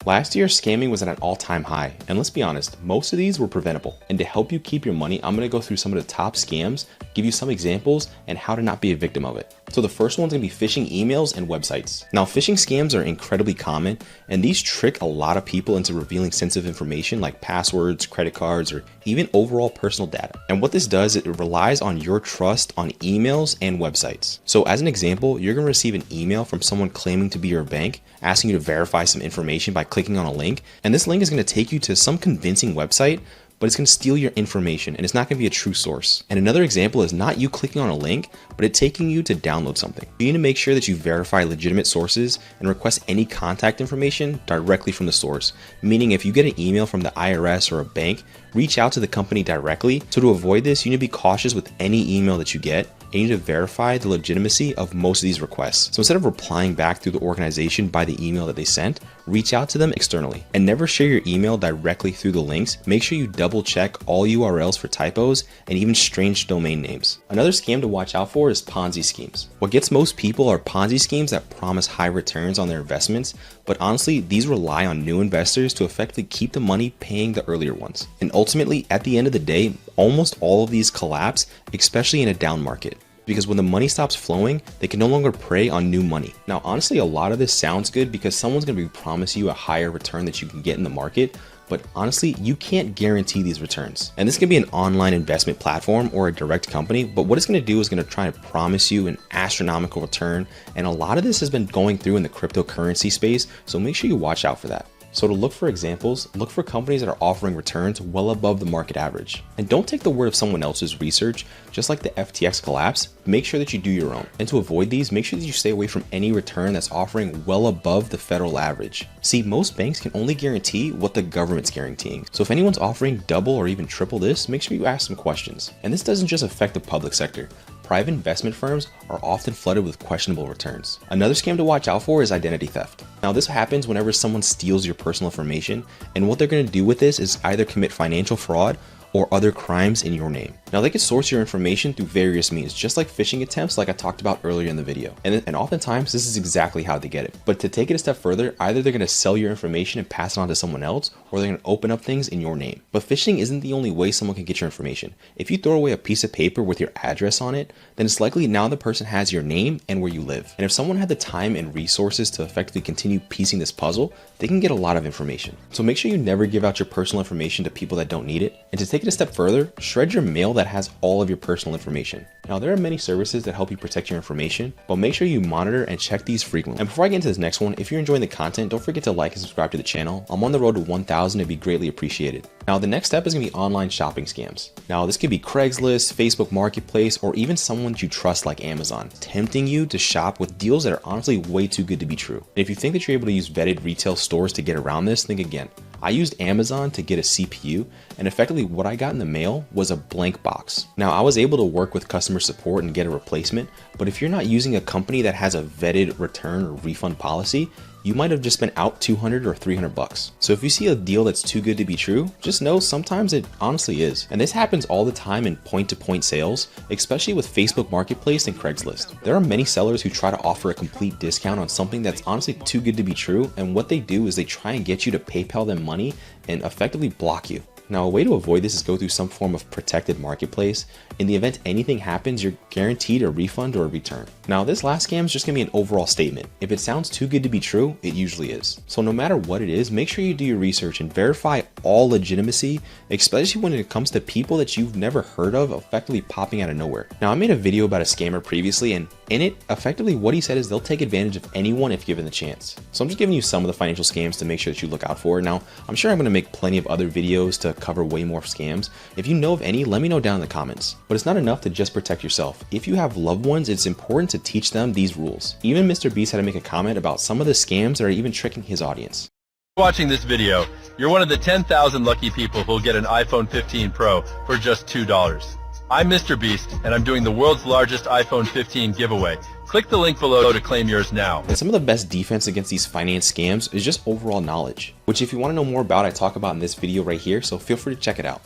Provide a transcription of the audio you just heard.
Last year, scamming was at an all-time high, and let's be honest, most of these were preventable. And to help you keep your money, I'm going to go through some of the top scams, give you some examples, and how to not be a victim of it. So the first one's going to be phishing emails and websites. Now, phishing scams are incredibly common, and these trick a lot of people into revealing sensitive information like passwords, credit cards, or even overall personal data. And what this does, it relies on your trust on emails and websites. So as an example, you're going to receive an email from someone claiming to be your bank, asking you to verify some information by clicking on a link, and this link is going to take you to some convincing website, but it's going to steal your information and it's not going to be a true source. And another example is not you clicking on a link, but it taking you to download something. You need to make sure that you verify legitimate sources and request any contact information directly from the source. Meaning if you get an email from the IRS or a bank, reach out to the company directly. So to avoid this, you need to be cautious with any email that you get. And you need to verify the legitimacy of most of these requests. So instead of replying back through the organization by the email that they sent, reach out to them externally. And never share your email directly through the links. Make sure you double check all URLs for typos and even strange domain names. Another scam to watch out for is Ponzi schemes. What gets most people are Ponzi schemes that promise high returns on their investments, but honestly, these rely on new investors to effectively keep the money paying the earlier ones. And ultimately, at the end of the day, almost all of these collapse, especially in a down market. Because when the money stops flowing, they can no longer prey on new money. Now, honestly, a lot of this sounds good because someone's going to be promising you a higher return that you can get in the market. But honestly, you can't guarantee these returns. And this can be an online investment platform or a direct company, but what it's going to do is going to try to promise you an astronomical return. And a lot of this has been going through in the cryptocurrency space, so make sure you watch out for that. So to look for examples, look for companies that are offering returns well above the market average. And don't take the word of someone else's research. Just like the FTX collapse, make sure that you do your own. And to avoid these, make sure that you stay away from any return that's offering well above the federal average. See, most banks can only guarantee what the government's guaranteeing. So if anyone's offering double or even triple this, make sure you ask some questions. And this doesn't just affect the public sector. Private investment firms are often flooded with questionable returns. Another scam to watch out for is identity theft. Now, this happens whenever someone steals your personal information, and what they're going to do with this is either commit financial fraud or other crimes in your name. Now, they can source your information through various means, just like phishing attempts like I talked about earlier in the video. And oftentimes, this is exactly how they get it. But to take it a step further, either they're gonna sell your information and pass it on to someone else, or they're gonna open up things in your name. But phishing isn't the only way someone can get your information. If you throw away a piece of paper with your address on it, then it's likely now the person has your name and where you live. And if someone had the time and resources to effectively continue piecing this puzzle, they can get a lot of information. So make sure you never give out your personal information to people that don't need it. And to take it a step further, shred your mail that has all of your personal information. Now, there are many services that help you protect your information, but make sure you monitor and check these frequently. And before I get into this next one, if you're enjoying the content, don't forget to like and subscribe to the channel. I'm on the road to 1,000, it'd be greatly appreciated. Now, the next step is gonna be online shopping scams. Now, this could be Craigslist, Facebook Marketplace, or even someone you trust like Amazon, tempting you to shop with deals that are honestly way too good to be true. And if you think that you're able to use vetted retail stores to get around this, think again. I used Amazon to get a CPU, and effectively what I got in the mail was a blank box. Now, I was able to work with customer support and get a replacement, but if you're not using a company that has a vetted return or refund policy, you might have just been out 200 or 300 bucks. So if you see a deal that's too good to be true, just know sometimes it honestly is. And this happens all the time in point-to-point sales, especially with Facebook Marketplace and Craigslist. There are many sellers who try to offer a complete discount on something that's honestly too good to be true, and what they do is they try and get you to PayPal them money and effectively block you. Now, a way to avoid this is go through some form of protected marketplace. In the event anything happens, you're guaranteed a refund or a return. Now, this last scam is just gonna be an overall statement. If it sounds too good to be true, it usually is. So no matter what it is, make sure you do your research and verify all legitimacy, especially when it comes to people that you've never heard of effectively popping out of nowhere. Now, I made a video about a scammer previously, and in it, effectively what he said is they'll take advantage of anyone if given the chance. So I'm just giving you some of the financial scams to make sure that you look out for. Now, I'm sure I'm gonna make plenty of other videos to cover way more scams. If you know of any, let me know down in the comments. But it's not enough to just protect yourself. If you have loved ones, it's important to teach them these rules. Even Mr. Beast had to make a comment about some of the scams that are even tricking his audience. Watching this video, you're one of the 10,000 lucky people who'll get an iPhone 15 Pro for just $2. I'm Mr. Beast, and I'm doing the world's largest iPhone 15 giveaway. Click the link below to claim yours now. And some of the best defense against these finance scams is just overall knowledge, which if you want to know more about, I talk about in this video right here, so feel free to check it out.